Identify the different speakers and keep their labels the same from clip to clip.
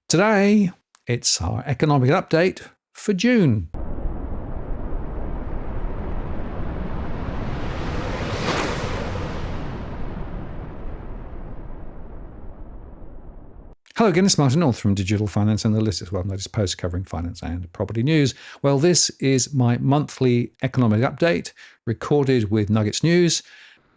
Speaker 1: Today, it's our economic update for June. Hello again, it's Martin North from Digital Finance Analytics, well-noticed post covering finance and property news. Well, this is my monthly economic update, recorded with Nuggets News.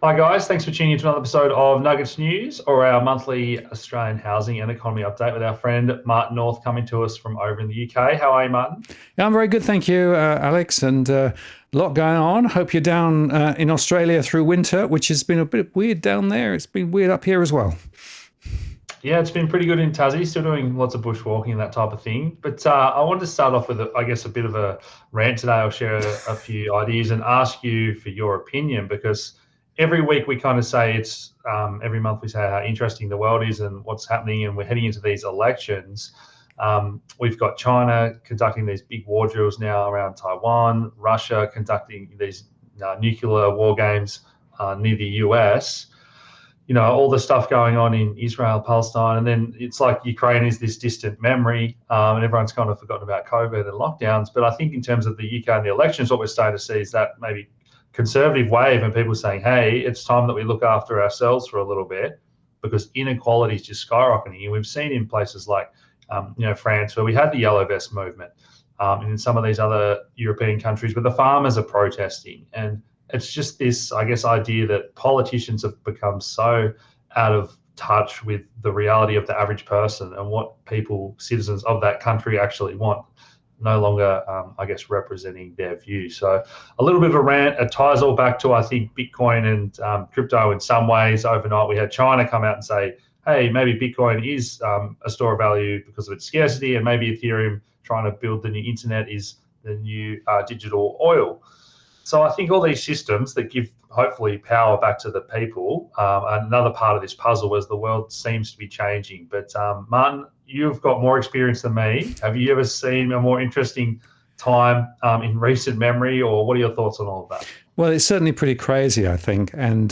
Speaker 2: Hi guys, thanks for tuning in to another episode of Nuggets News, or our monthly Australian housing and economy update with our friend Martin North, coming to us from over in the UK. How are you, Martin?
Speaker 1: Yeah, I'm very good, thank you, Alex, and a lot going on. Hope you're down in Australia through winter, which has been a bit weird down there. It's been weird up here as well.
Speaker 2: Yeah, it's been pretty good in Tassie, still doing lots of bushwalking and that type of thing. But I wanted to start off with, a bit of a rant today. I'll share a few ideas and ask you for your opinion, because every week we kind of say every month we say how interesting the world is and what's happening, and we're heading into these elections. We've got China conducting these big war drills now around Taiwan, Russia conducting these nuclear war games near the US. You know, all the stuff going on in Israel, Palestine, and then it's like Ukraine is this distant memory, and everyone's kind of forgotten about COVID and lockdowns. But I think in terms of the UK and the elections, what we're starting to see is that maybe conservative wave and people saying, hey, it's time that we look after ourselves for a little bit, because inequality is just skyrocketing. And we've seen in places like, France, where we had the yellow vest movement, and in some of these other European countries where the farmers are protesting. And it's just this, idea that politicians have become so out of touch with the reality of the average person and what people, citizens of that country, actually want, no longer, representing their view. So a little bit of a rant. It ties all back to, I think, Bitcoin and crypto in some ways. Overnight, we had China come out and say, hey, maybe Bitcoin is a store of value because of its scarcity, and maybe Ethereum, trying to build the new internet, is the new digital oil. So I think all these systems that give, hopefully, power back to the people, another part of this puzzle as the world seems to be changing. But Martin, you've got more experience than me. Have you ever seen a more interesting time in recent memory, or what are your thoughts on all of that?
Speaker 1: Well, it's certainly pretty crazy, I think. And,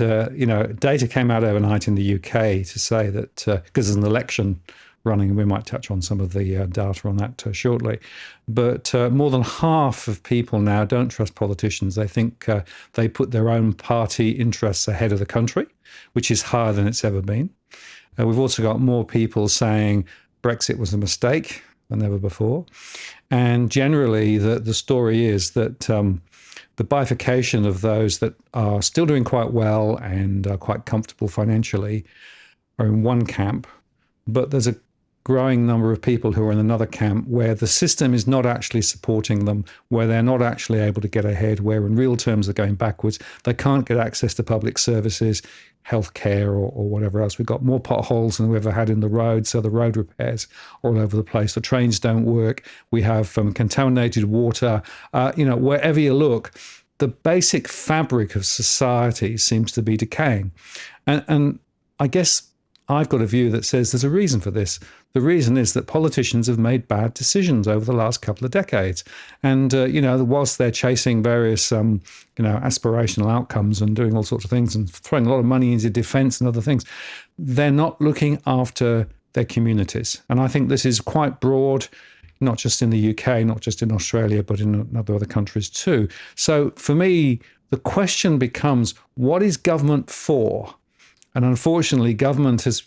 Speaker 1: data came out overnight in the UK to say that, because there's an election running, and we might touch on some of the data on that shortly. But more than half of people now don't trust politicians. They think they put their own party interests ahead of the country, which is higher than it's ever been. We've also got more people saying Brexit was a mistake than ever before. And generally, the story is that the bifurcation of those that are still doing quite well and are quite comfortable financially are in one camp, but there's a growing number of people who are in another camp where the system is not actually supporting them, where they're not actually able to get ahead, where in real terms they're going backwards. They can't get access to public services, healthcare, or whatever else. We've got more potholes than we've ever had in the road, so the road repairs all over the place. The trains don't work. We have contaminated water. Wherever you look, the basic fabric of society seems to be decaying. And I guess I've got a view that says there's a reason for this. The reason is that politicians have made bad decisions over the last couple of decades. And, whilst they're chasing various, aspirational outcomes and doing all sorts of things and throwing a lot of money into defense and other things, they're not looking after their communities. And I think this is quite broad, not just in the UK, not just in Australia, but in other countries too. So for me, the question becomes, what is government for? And unfortunately, government has,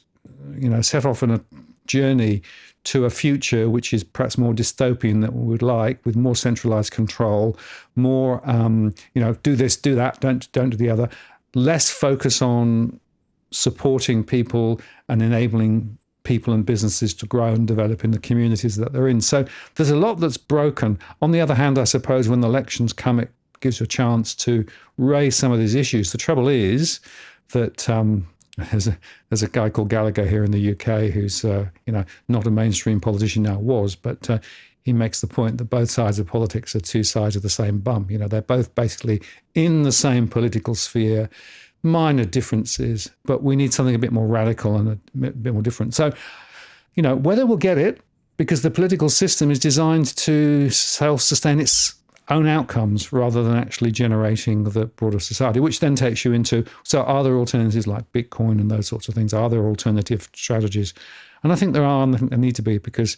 Speaker 1: set off on a journey to a future which is perhaps more dystopian than we would like, with more centralized control, more, do this, do that, don't do the other, less focus on supporting people and enabling people and businesses to grow and develop in the communities that they're in. So there's a lot that's broken. On the other hand, I suppose when the elections come, it gives you a chance to raise some of these issues. The trouble is that there's a guy called Gallagher here in the UK who's not a mainstream politician now, was, but he makes the point that both sides of politics are two sides of the same bum. They're both basically in the same political sphere, minor differences, but we need something a bit more radical and a bit more different. So, whether we'll get it, because the political system is designed to self-sustain its own outcomes rather than actually generating the broader society, which then takes you into, so are there alternatives like Bitcoin and those sorts of things? Are there alternative strategies? And I think there are, and there need to be, because,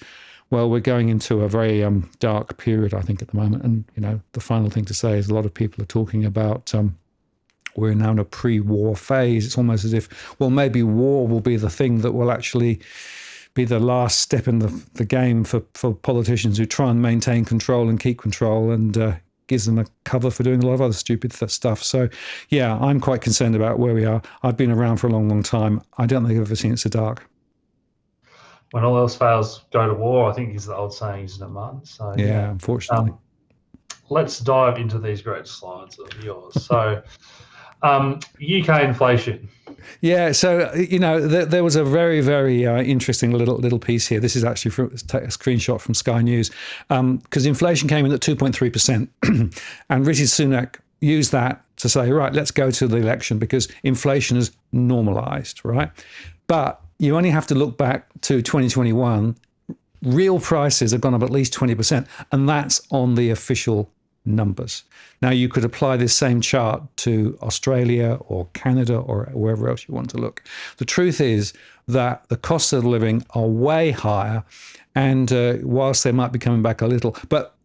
Speaker 1: well, we're going into a very dark period, I think, at the moment. And, the final thing to say is a lot of people are talking about we're now in a pre-war phase. It's almost as if, well, maybe war will be the thing that will actually be the last step in the game for politicians who try and maintain control and keep control, and gives them a cover for doing a lot of other stupid stuff. So, yeah, I'm quite concerned about where we are. I've been around for a long, long time. I don't think I've ever seen it so dark.
Speaker 2: When all else fails, go to war, I think is the old saying, isn't it, Martin? So,
Speaker 1: yeah. Unfortunately.
Speaker 2: Let's dive into these great slides of yours. So, UK inflation.
Speaker 1: Yeah, so there was a very, very interesting little piece here. This is actually a screenshot from Sky News, because inflation came in at 2.3%, and Rishi Sunak used that to say, right, let's go to the election because inflation is normalised, right? But you only have to look back to 2021. Real prices have gone up at least 20%, and that's on the official numbers. Now, you could apply this same chart to Australia or Canada or wherever else you want to look. The truth is that the costs of living are way higher, and whilst they might be coming back a little, but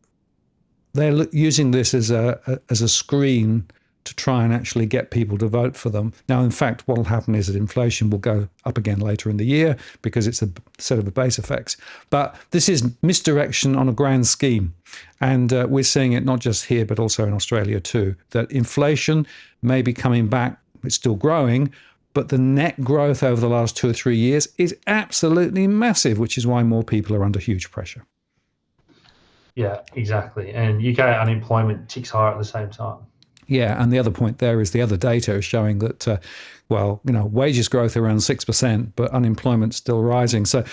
Speaker 1: they're using this as a screen to try and actually get people to vote for them. Now, in fact, what will happen is that inflation will go up again later in the year because it's a set of the base effects. But this is misdirection on a grand scheme. And we're seeing it not just here, but also in Australia too, that inflation may be coming back. It's still growing, but the net growth over the last 2 or 3 years is absolutely massive, which is why more people are under huge pressure.
Speaker 2: Yeah, exactly. And UK unemployment ticks higher at the same time.
Speaker 1: Yeah, and the other point there is the other data is showing that, wages growth around 6%, but unemployment's still rising. So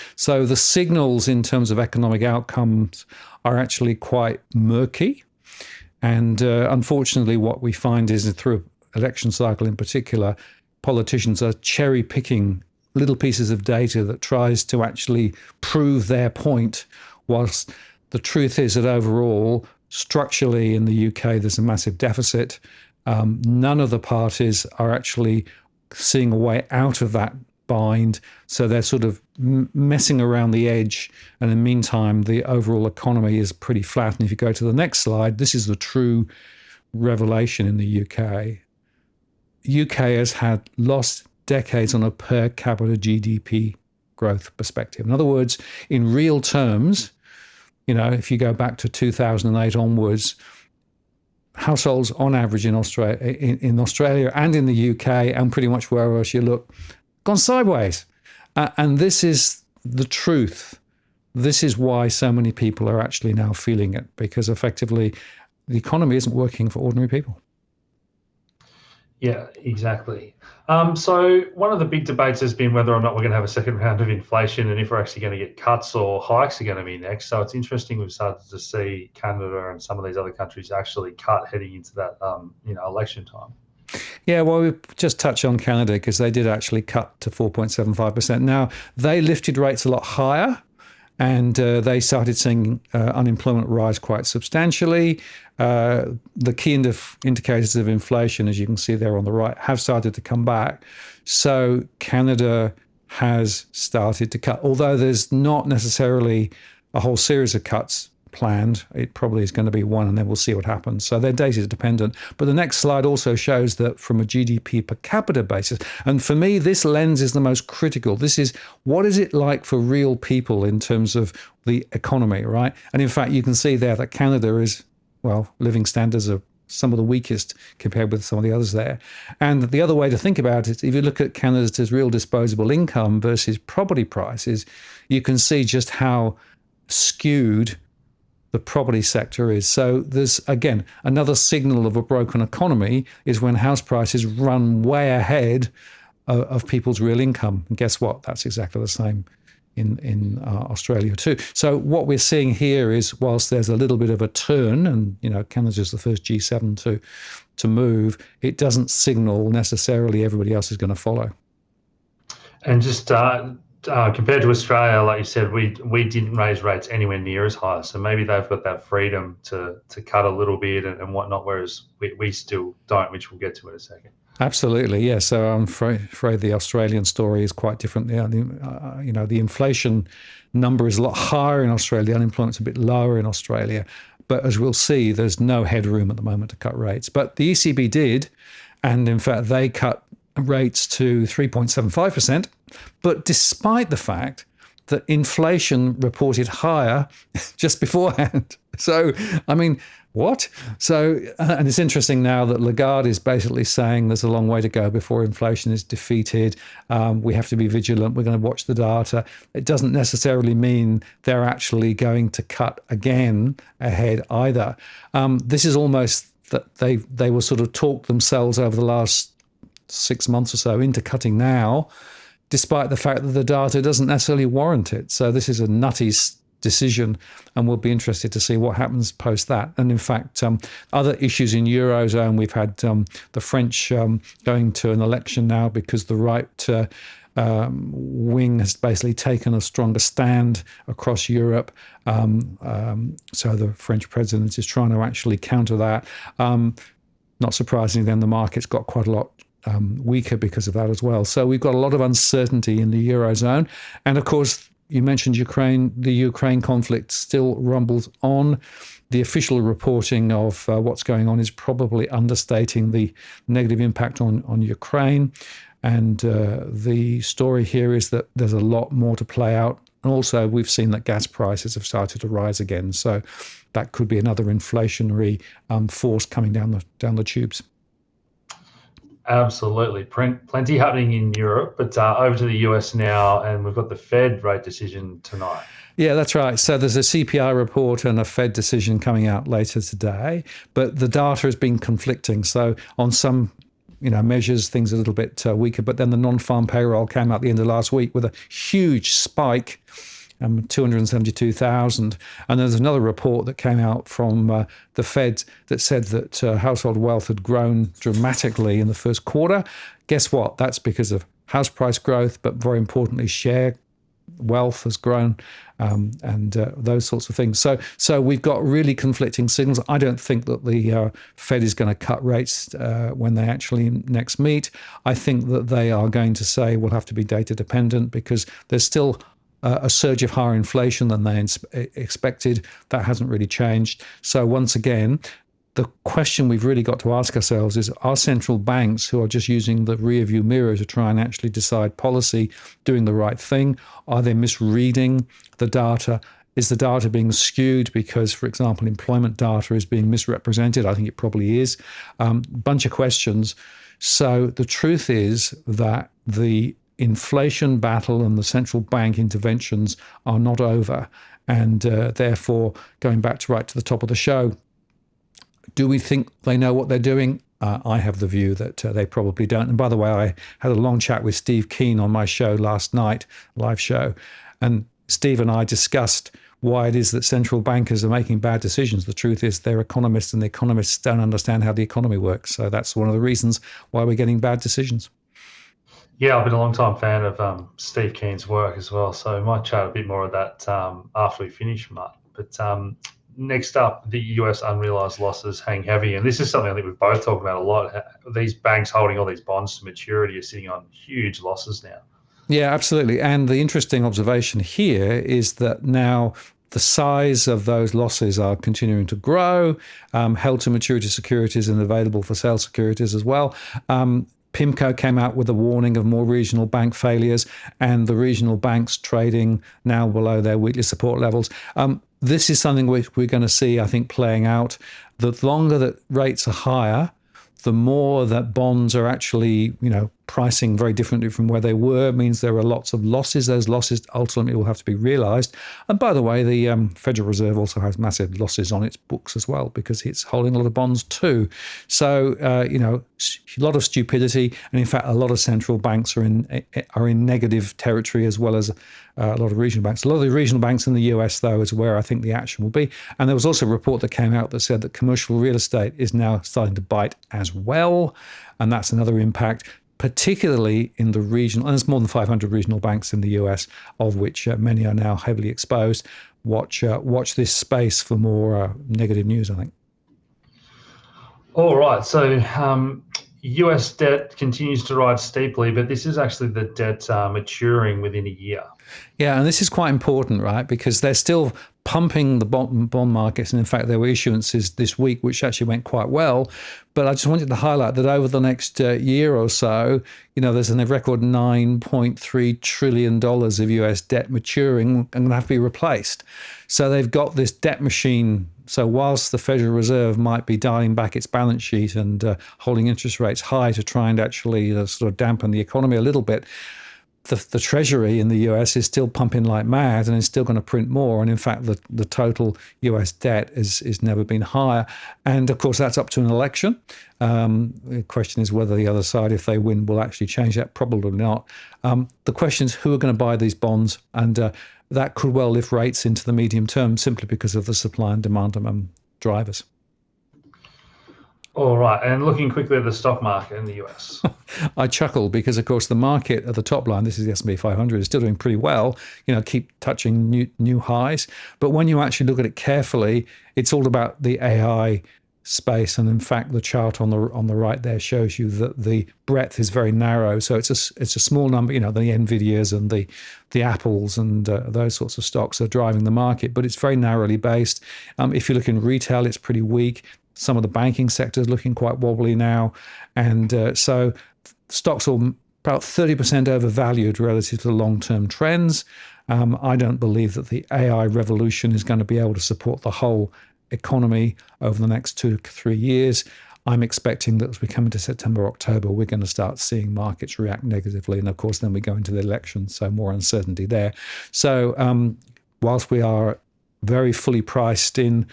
Speaker 1: the signals in terms of economic outcomes are actually quite murky. And unfortunately, what we find is that through election cycle in particular, politicians are cherry picking little pieces of data that tries to actually prove their point, whilst the truth is that overall, structurally in the UK, there's a massive deficit. None of the parties are actually seeing a way out of that bind. So they're sort of messing around the edge. And in the meantime, the overall economy is pretty flat. And if you go to the next slide, this is the true revelation in the UK. UK has had lost decades on a per capita GDP growth perspective. In other words, in real terms, if you go back to 2008 onwards, households on average in Australia and in the UK and pretty much wherever else you look, gone sideways. And this is the truth. This is why so many people are actually now feeling it, because effectively the economy isn't working for ordinary people.
Speaker 2: Yeah, exactly. So one of the big debates has been whether or not we're going to have a second round of inflation and if we're actually going to get cuts or hikes are going to be next. So it's interesting we've started to see Canada and some of these other countries actually cut heading into that, election time.
Speaker 1: Yeah, well, we just touched on Canada because they did actually cut to 4.75%. Now, they lifted rates a lot higher, and they started seeing unemployment rise quite substantially. The key indicators of inflation, as you can see there on the right, have started to come back. So Canada has started to cut, although there's not necessarily a whole series of cuts planned. It probably is going to be one, and then we'll see what happens. So they're data dependent. But the next slide also shows that from a GDP per capita basis, and for me, this lens is the most critical. This is, what is it like for real people in terms of the economy, right? And in fact, you can see there that Canada is, living standards are some of the weakest compared with some of the others there. And the other way to think about it, if you look at Canada's real disposable income versus property prices, you can see just how skewed the property sector is. So there's, again, another signal of a broken economy is when house prices run way ahead of people's real income. And guess what? That's exactly the same in Australia too. So what we're seeing here is, whilst there's a little bit of a turn, and Canada's the first G7 to move, it doesn't signal necessarily everybody else is going to follow.
Speaker 2: And just compared to Australia, like you said, we didn't raise rates anywhere near as high. So maybe they've got that freedom to cut a little bit and whatnot, whereas we still don't, which we'll get to in a second.
Speaker 1: Absolutely, yeah. So I'm afraid the Australian story is quite different. The inflation number is a lot higher in Australia. The unemployment's a bit lower in Australia. But as we'll see, there's no headroom at the moment to cut rates. But the ECB did, and in fact, they cut rates to 3.75%. But despite the fact that inflation reported higher just beforehand. So, I mean, what? So, and it's interesting now that Lagarde is basically saying there's a long way to go before inflation is defeated. We have to be vigilant. We're going to watch the data. It doesn't necessarily mean they're actually going to cut again ahead either. This is almost that they were sort of talked themselves over the last 6 months or so into cutting now, despite the fact that the data doesn't necessarily warrant it. So this is a nutty decision, and we'll be interested to see what happens post that. And in fact, other issues in Eurozone, we've had the French going to an election now because the right wing has basically taken a stronger stand across Europe. So the French president is trying to actually counter that. Not surprisingly, then the market's got quite a lot weaker because of that as well. So we've got a lot of uncertainty in the Eurozone. And of course, you mentioned Ukraine. The Ukraine conflict still rumbles on. The official reporting of what's going on is probably understating the negative impact on Ukraine. And the story here is that there's a lot more to play out. And also, we've seen that gas prices have started to rise again. So that could be another inflationary force coming down the tubes.
Speaker 2: Absolutely. Plenty happening in Europe, but over to the US now, and we've got the Fed rate decision tonight.
Speaker 1: Yeah, that's right. So there's a CPI report and a Fed decision coming out later today, but the data has been conflicting. So on some measures, things are a little bit weaker, but then the non-farm payroll came out at the end of last week with a huge spike, 272,000. And there's another report that came out from the Fed that said that household wealth had grown dramatically in the first quarter. Guess what? That's because of house price growth, but very importantly, share wealth has grown, and those sorts of things. So we've got really conflicting signals. I don't think that the Fed is going to cut rates when they actually next meet. I think that they are going to say we'll have to be data dependent because there's still a surge of higher inflation than they expected. That hasn't really changed. So once again, the question we've really got to ask ourselves is, are central banks who are just using the rear view mirror to try and actually decide policy doing the right thing? Are they misreading the data? Is the data being skewed because, for example, employment data is being misrepresented? I think it probably is. Bunch of questions. So the truth is that the inflation battle and the central bank interventions are not over. And therefore, going back to the top of the show, do we think they know what they're doing? I have the view that they probably don't. And by the way, I had a long chat with Steve Keen on my show last night, live show. And Steve and I discussed why it is that central bankers are making bad decisions. The truth is they're economists, and the economists don't understand how the economy works. So that's one of the reasons why we're getting bad decisions.
Speaker 2: Yeah, I've been a long time fan of Steve Keen's work as well. So I might chat a bit more of that after we finish, Mark. But next up, the US unrealized losses hang heavy. And this is something I think we've both talked about a lot. These banks holding all these bonds to maturity are sitting on huge losses now.
Speaker 1: Yeah, absolutely. And the interesting observation here is that now the size of those losses are continuing to grow, held to maturity securities and available for sale securities as well. PIMCO came out with a warning of more regional bank failures, and the regional banks trading now below their weekly support levels. This is something we're going to see, I think, playing out. The longer that rates are higher, the more that bonds are actually, pricing very differently from where they were. It means there are lots of losses. Those losses ultimately will have to be realized. And by the way, the Federal Reserve also has massive losses on its books as well because it's holding a lot of bonds too. So, a lot of stupidity. And in fact, a lot of central banks are in negative territory as well as a lot of regional banks. A lot of the regional banks in the US, though, is where I think the action will be. And there was also a report that came out that said that commercial real estate is now starting to bite as well. And that's another impact, particularly in the regional, and there's more than 500 regional banks in the US, of which many are now heavily exposed. Watch this space for more negative news, I think.
Speaker 2: All right. So, US debt continues to rise steeply, but this is actually the debt maturing within a year.
Speaker 1: Yeah, and this is quite important, right? Because they're still pumping the bond markets. And in fact, there were issuances this week, which actually went quite well. But I just wanted to highlight that over the next year or so, there's a record $9.3 trillion of US debt maturing and going to have to be replaced. So they've got this debt machine. So whilst the Federal Reserve might be dialing back its balance sheet and holding interest rates high to try and actually sort of dampen the economy a little bit, the Treasury in the US is still pumping like mad and is still going to print more. And in fact, the total US debt is never been higher. And of course, that's up to an election. The question is whether the other side, if they win, will actually change that. Probably not. The question is who are going to buy these bonds, and that could well lift rates into the medium term simply because of the supply and demand drivers.
Speaker 2: All right, and looking quickly at the stock market in the US.
Speaker 1: I chuckle because, of course, the market at the top line, this is the S&P 500, is still doing pretty well, keep touching new highs. But when you actually look at it carefully, it's all about the AI space. And in fact, the chart on the right there shows you that the breadth is very narrow. So it's a small number, the Nvidias and the Apples and those sorts of stocks are driving the market, but it's very narrowly based. If you look in retail, it's pretty weak. Some of the banking sector is looking quite wobbly now. And so stocks are about 30% overvalued relative to the long-term trends. I don't believe that the AI revolution is going to be able to support the whole economy over the next 2 to 3 years. I'm expecting that as we come into September, October, we're going to start seeing markets react negatively. And of course, then we go into the election, so more uncertainty there. So whilst we are very fully priced in,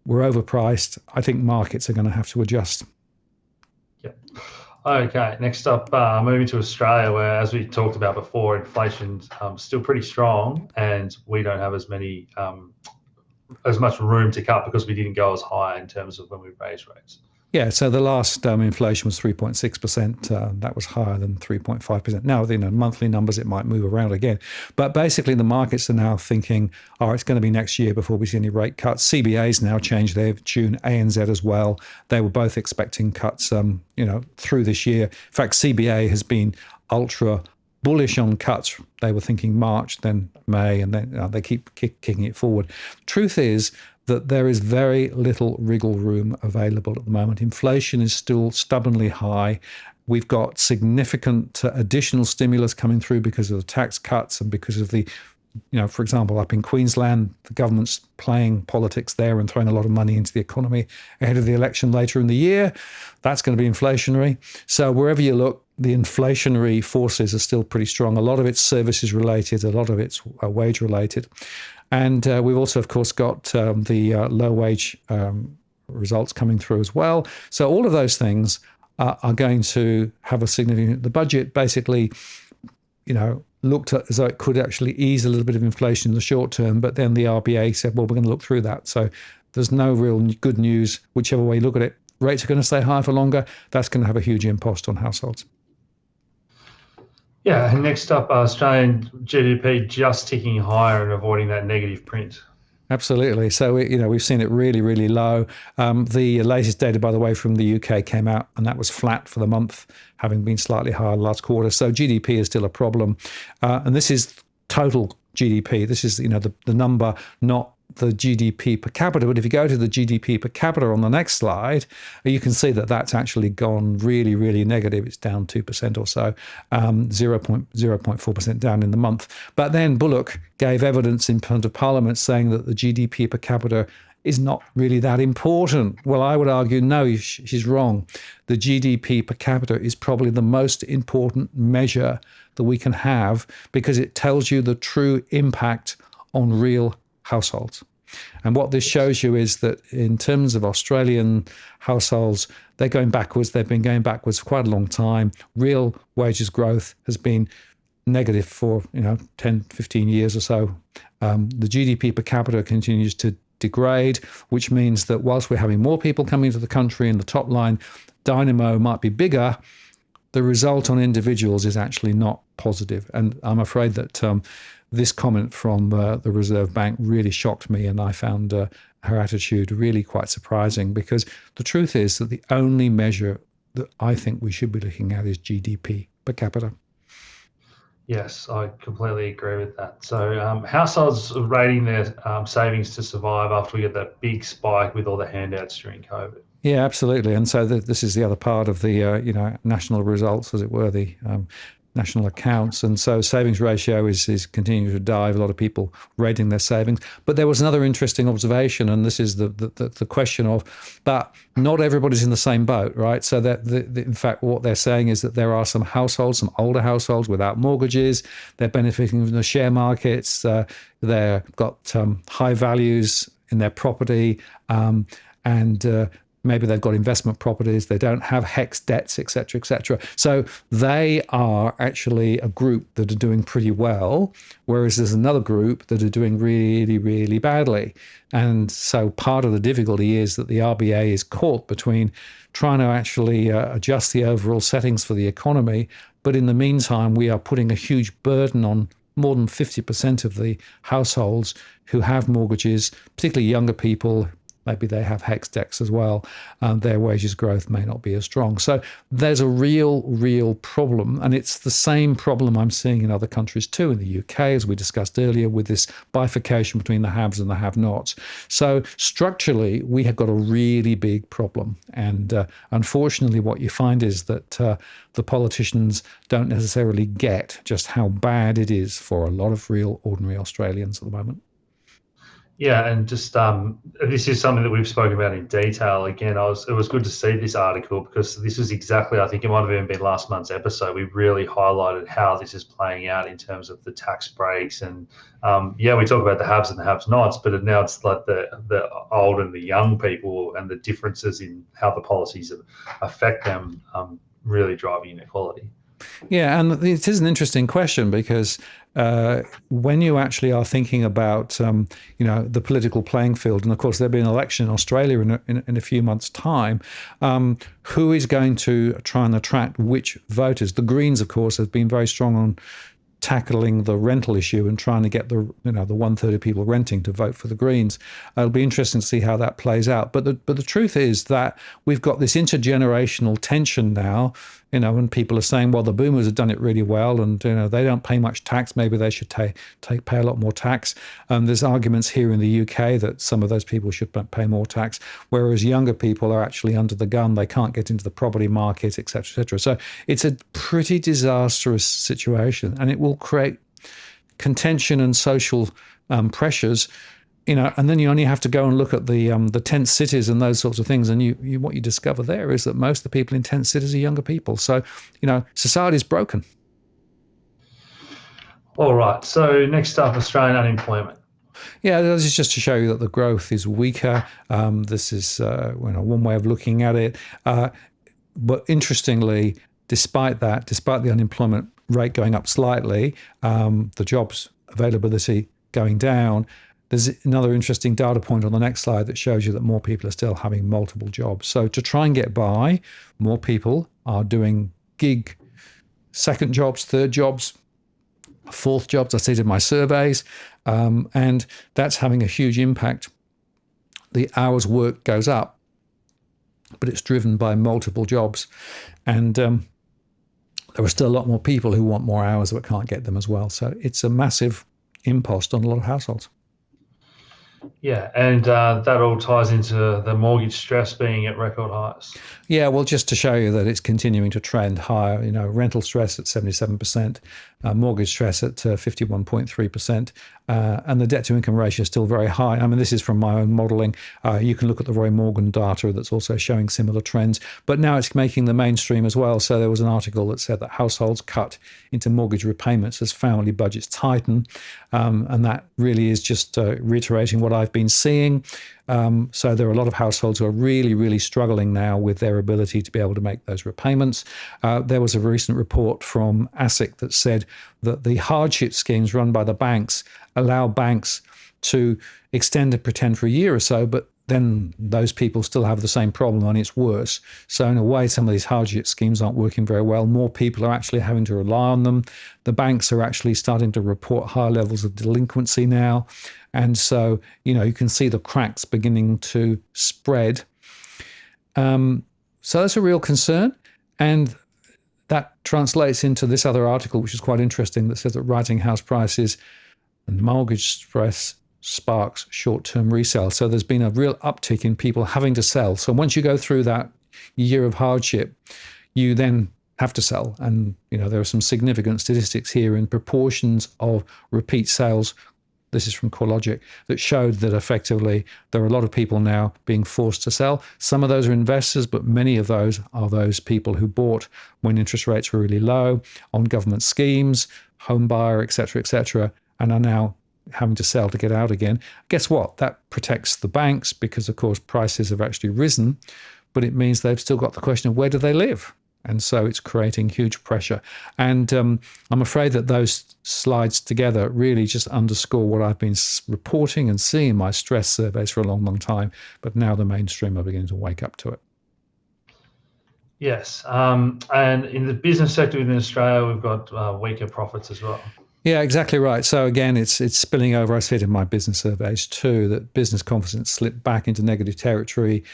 Speaker 1: we're overpriced. I think markets are going to have to adjust.
Speaker 2: Yeah. Okay. Next up, moving to Australia, where, as we talked about before, inflation's still pretty strong, and we don't have as much room to cut because we didn't go as high in terms of when we raised rates. Yeah,
Speaker 1: so the last inflation was 3.6%. That was higher than 3.5%. Now, monthly numbers, it might move around again. But basically, the markets are now thinking, it's going to be next year before we see any rate cuts. CBA's now changed their tune, ANZ as well. They were both expecting cuts, through this year. In fact, CBA has been ultra bullish on cuts. They were thinking March, then May, and then they keep kicking it forward. Truth is that there is very little wriggle room available at the moment. Inflation is still stubbornly high. We've got significant additional stimulus coming through because of the tax cuts and because of the, for example, up in Queensland, the government's playing politics there and throwing a lot of money into the economy ahead of the election later in the year. That's going to be inflationary. So wherever you look, the inflationary forces are still pretty strong. A lot of it's services related, a lot of it's wage related. And we've also, of course, got the low wage results coming through as well. So all of those things are going to have a significant. The budget basically, looked at as though it could actually ease a little bit of inflation in the short term, but then the RBA said, well, we're going to look through that. So there's no real good news, whichever way you look at it. Rates are going to stay high for longer. That's going to have a huge impact on households.
Speaker 2: Yeah, and next up, Australian GDP just ticking higher and avoiding that negative print.
Speaker 1: Absolutely. So, we've seen it really, really low. The latest data, by the way, from the UK came out, and that was flat for the month, having been slightly higher last quarter. So GDP is still a problem. And this is total GDP. This is, the number, not the GDP per capita. But if you go to the GDP per capita on the next slide, you can see that that's actually gone really, really negative. It's down 2% or so, 0.4% down in the month. But then Bullock gave evidence in front of Parliament saying that the GDP per capita is not really that important. Well, I would argue, no, she's wrong. The GDP per capita is probably the most important measure that we can have because it tells you the true impact on real households. And what this shows you is that in terms of Australian households, they're going backwards. They've been going backwards for quite a long time. Real wages growth has been negative for 10, 15 years or so. The GDP per capita continues to degrade, which means that whilst we're having more people coming into the country and the top line dynamo might be bigger, the result on individuals is actually not positive. And I'm afraid that this comment from the Reserve Bank really shocked me, and I found her attitude really quite surprising because the truth is that the only measure that I think we should be looking at is GDP per capita.
Speaker 2: Yes, I completely agree with that. So households are rating their savings to survive after we get that big spike with all the handouts during COVID.
Speaker 1: Yeah, absolutely. And so this is the other part of the national results, as it were, the national accounts. And so savings ratio is continuing to dive. A lot of people rating their savings. But there was another interesting observation, and this is the question of, but not everybody's in the same boat, right? So that in fact, what they're saying is that there are some households, some older households without mortgages. They're benefiting from the share markets. They've got high values in their property, and maybe they've got investment properties, they don't have HEX debts, et cetera, et cetera. So they are actually a group that are doing pretty well, whereas there's another group that are doing really, really badly. And so part of the difficulty is that the RBA is caught between trying to actually adjust the overall settings for the economy, but in the meantime, we are putting a huge burden on more than 50% of the households who have mortgages, particularly younger people. Maybe they have HEX debts as well. Their wages growth may not be as strong. So there's a real problem. And it's the same problem I'm seeing in other countries too, in the UK, as we discussed earlier, with this bifurcation between the haves and the have-nots. So structurally, we have got a really big problem. And unfortunately, what you find is that the politicians don't necessarily get just how bad it is for a lot of real ordinary Australians at the moment.
Speaker 2: Yeah, and just this is something that we've spoken about in detail. Again, it was good to see this article, because this is exactly, I think it might have even been last month's episode. We really highlighted how this is playing out in terms of the tax breaks, and we talk about the haves and the have-nots, but now it's like the old and the young people, and the differences in how the policies affect them really driving inequality.
Speaker 1: Yeah, and it is an interesting question, because when you actually are thinking about, the political playing field, and of course there'll be an election in Australia in a few months' time, who is going to try and attract which voters? The Greens, of course, have been very strong on tackling the rental issue and trying to get the 1/3 of people renting to vote for the Greens. It'll be interesting to see how that plays out. But the truth is that we've got this intergenerational tension now, and people are saying, well, the boomers have done it really well, and they don't pay much tax. Maybe they should pay a lot more tax. There's arguments here in the UK that some of those people should pay more tax, whereas younger people are actually under the gun. They can't get into the property market, et cetera, et cetera. So it's a pretty disastrous situation, and it will create contention and social pressures. And then you only have to go and look at the tent cities and those sorts of things, and what you discover there is that most of the people in tent cities are younger people. So, society is broken.
Speaker 2: All right. So next up, Australian unemployment.
Speaker 1: Yeah, this is just to show you that the growth is weaker. This is one way of looking at it. But interestingly, despite the unemployment rate going up slightly, the jobs availability going down, there's another interesting data point on the next slide that shows you that more people are still having multiple jobs. So to try and get by, more people are doing gig second jobs, third jobs, fourth jobs. I see it in my surveys, and that's having a huge impact. The hours worked goes up, but it's driven by multiple jobs. And there are still a lot more people who want more hours but can't get them as well. So it's a massive impost on a lot of households.
Speaker 2: Yeah, and that all ties into the mortgage stress being at record highs.
Speaker 1: Yeah, well, just to show you that it's continuing to trend higher, rental stress at 77%, mortgage stress at 51.3%, and the debt to income ratio is still very high. I mean, this is from my own modelling. You can look at the Roy Morgan data that's also showing similar trends, but now it's making the mainstream as well. So there was an article that said that households cut into mortgage repayments as family budgets tighten, and that really is just reiterating what I've been seeing. So there are a lot of households who are really, really struggling now with their ability to be able to make those repayments. There was a recent report from ASIC that said that the hardship schemes run by the banks allow banks to extend and pretend for a year or so, but then those people still have the same problem and it's worse. So in a way, some of these hardship schemes aren't working very well. More people are actually having to rely on them. The banks are actually starting to report high levels of delinquency now. And so, you can see the cracks beginning to spread. So that's a real concern. And that translates into this other article, which is quite interesting, that says that rising house prices and mortgage stress sparks short-term resale. So there's been a real uptick in people having to sell. So once you go through that year of hardship, you then have to sell. And there are some significant statistics here in proportions of repeat sales. This is from CoreLogic, that showed that effectively there are a lot of people now being forced to sell. Some of those are investors, but many of those are those people who bought when interest rates were really low, on government schemes, home buyer, et cetera, and are now having to sell to get out again. Guess what? That protects the banks because, of course, prices have actually risen, but it means they've still got the question of where do they live? And so it's creating huge pressure. And I'm afraid that those slides together really just underscore what I've been reporting and seeing in my stress surveys for a long, long time. But now the mainstream are beginning to wake up to it.
Speaker 2: Yes. And in the business sector within Australia, we've got weaker profits as well.
Speaker 1: Yeah, exactly right. So again, it's spilling over. I see it in my business surveys too, that business confidence slipped back into negative territory.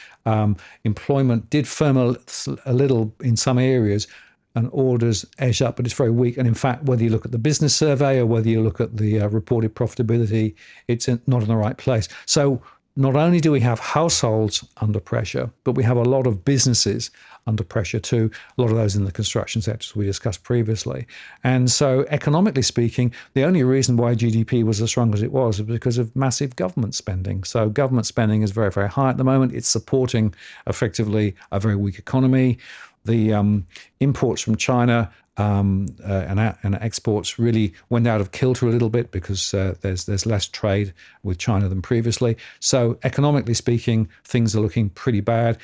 Speaker 1: Employment did firm a little in some areas, and orders edged up, but it's very weak. And in fact, whether you look at the business survey or whether you look at the reported profitability, it's not in the right place. So not only do we have households under pressure, but we have a lot of businesses under pressure too, a lot of those in the construction sectors we discussed previously. And so economically speaking, the only reason why GDP was as strong as it was because of massive government spending. So government spending is very, very high at the moment. It's supporting effectively a very weak economy. The imports from China and exports really went out of kilter a little bit because there's less trade with China than previously. So economically speaking, things are looking pretty bad.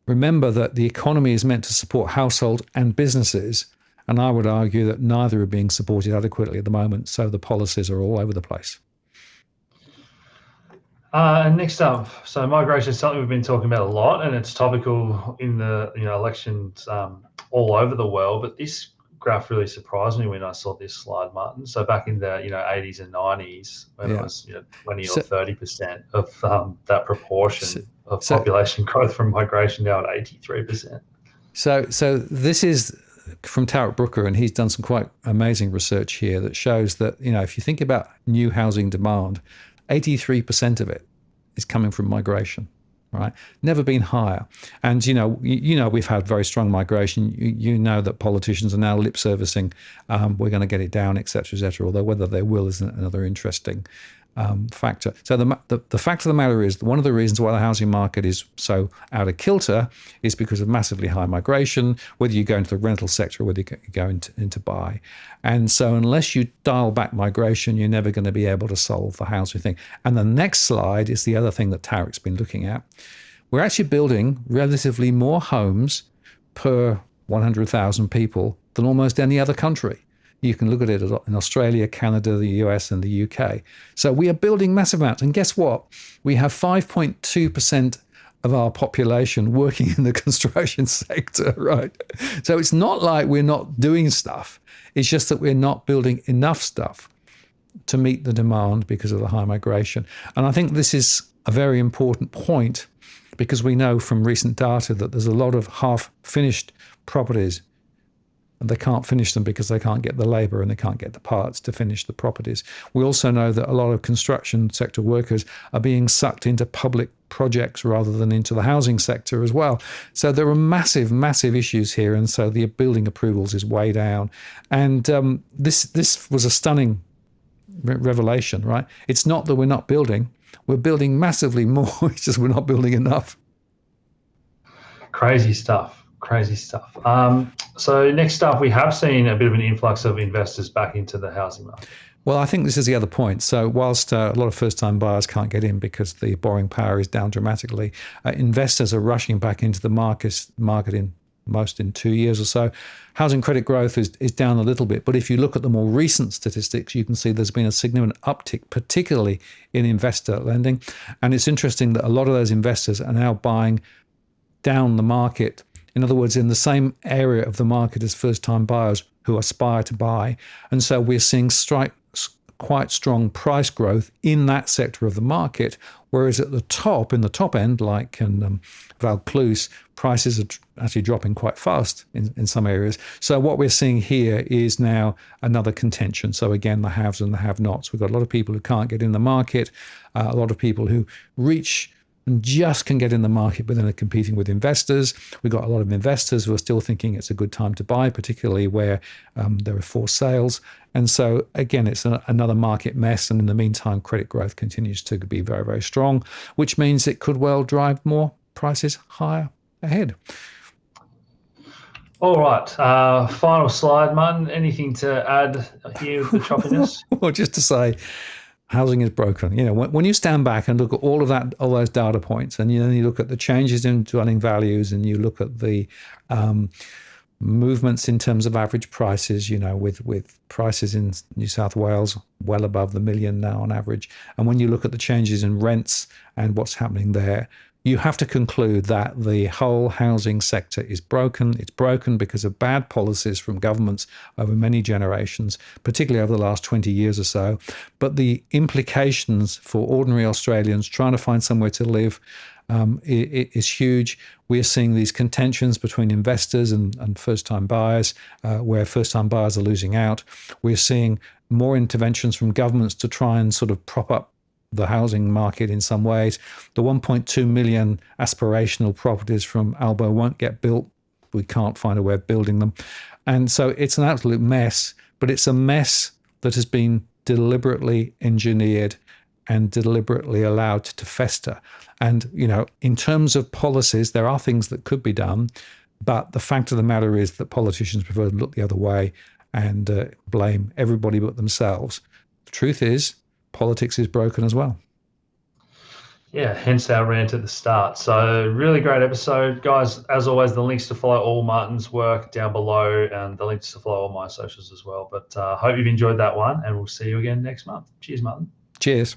Speaker 1: Remember that the economy is meant to support households and businesses, and I would argue that neither are being supported adequately at the moment, so the policies are all over the place.
Speaker 2: And next up, so migration is something we've been talking about a lot, and it's topical in the elections all over the world. But this graph really surprised me when I saw this slide, Martin. So back in the 80s and 90s, when it was 20 or 30% of that proportion of population growth from migration, now at 83%.
Speaker 1: So this is from Tarek Brooker, and he's done some quite amazing research here that shows that if you think about new housing demand, 83% of it is coming from migration, right? Never been higher. And, we've had very strong migration. You know that politicians are now lip servicing, we're going to get it down, et cetera, although whether they will is another interesting factor. So the fact of the matter is, one of the reasons why the housing market is so out of kilter is because of massively high migration, whether you go into the rental sector or whether you go into buy. And so unless you dial back migration, you're never going to be able to solve the housing thing. And the next slide is the other thing that Tarek's been looking at. We're actually building relatively more homes per 100,000 people than almost any other country. You can look at it in Australia, Canada, the US, and the UK. So we are building massive amounts. And guess what? We have 5.2% of our population working in the construction sector, right? So it's not like we're not doing stuff. It's just that we're not building enough stuff to meet the demand because of the high migration. And I think this is a very important point because we know from recent data that there's a lot of half-finished properties, and they can't finish them because they can't get the labor and they can't get the parts to finish the properties. We also know that a lot of construction sector workers are being sucked into public projects rather than into the housing sector as well. So there are massive, massive issues here. And so the building approvals is way down. And this was a stunning revelation, right? It's not that we're not building. We're building massively more. It's just we're not building enough.
Speaker 2: Crazy stuff. So next up, we have seen a bit of an influx of investors back into the housing market.
Speaker 1: Well, I think this is the other point. So whilst a lot of first-time buyers can't get in because the borrowing power is down dramatically, investors are rushing back into the market in 2 years or so. Housing credit growth is down a little bit, but if you look at the more recent statistics, you can see there's been a significant uptick, particularly in investor lending. And it's interesting that a lot of those investors are now buying down the market. In other words, in the same area of the market as first-time buyers who aspire to buy. And so we're seeing quite strong price growth in that sector of the market, whereas at the top, in the top end, like in Vaucluse, prices are actually dropping quite fast in some areas. So what we're seeing here is now another contention. So again, the haves and the have-nots. We've got a lot of people who can't get in the market, a lot of people who reach and just can get in the market, but then are competing with investors. We've got a lot of investors who are still thinking it's a good time to buy, particularly where there are forced sales. And so, again, it's another market mess. And in the meantime, credit growth continues to be very, very strong, which means it could well drive more prices higher ahead.
Speaker 2: All right. Final slide, Martin. Anything to add here with the choppiness?
Speaker 1: Well, just to say, housing is broken. You know, when you stand back and look at all those data points, and you look at the changes in dwelling values, and you look at the movements in terms of average prices, you know, with prices in New South Wales well above the million now on average, and when you look at the changes in rents and what's happening there, you have to conclude that the whole housing sector is broken. It's broken because of bad policies from governments over many generations, particularly over the last 20 years or so. But the implications for ordinary Australians trying to find somewhere to live is huge. We're seeing these contentions between investors and first-time buyers, where first-time buyers are losing out. We're seeing more interventions from governments to try and sort of prop up the housing market in some ways. The 1.2 million aspirational properties from Albo won't get built. We can't find a way of building them. And so it's an absolute mess, but it's a mess that has been deliberately engineered and deliberately allowed to fester. And, you know, in terms of policies, there are things that could be done, but the fact of the matter is that politicians prefer to look the other way and blame everybody but themselves. The truth is, politics is broken as well.
Speaker 2: Yeah, hence our rant at the start. So really great episode. Guys, as always, the links to follow all Martin's work down below, and the links to follow all my socials as well. But hope you've enjoyed that one, and we'll see you again next month. Cheers, Martin.
Speaker 1: Cheers.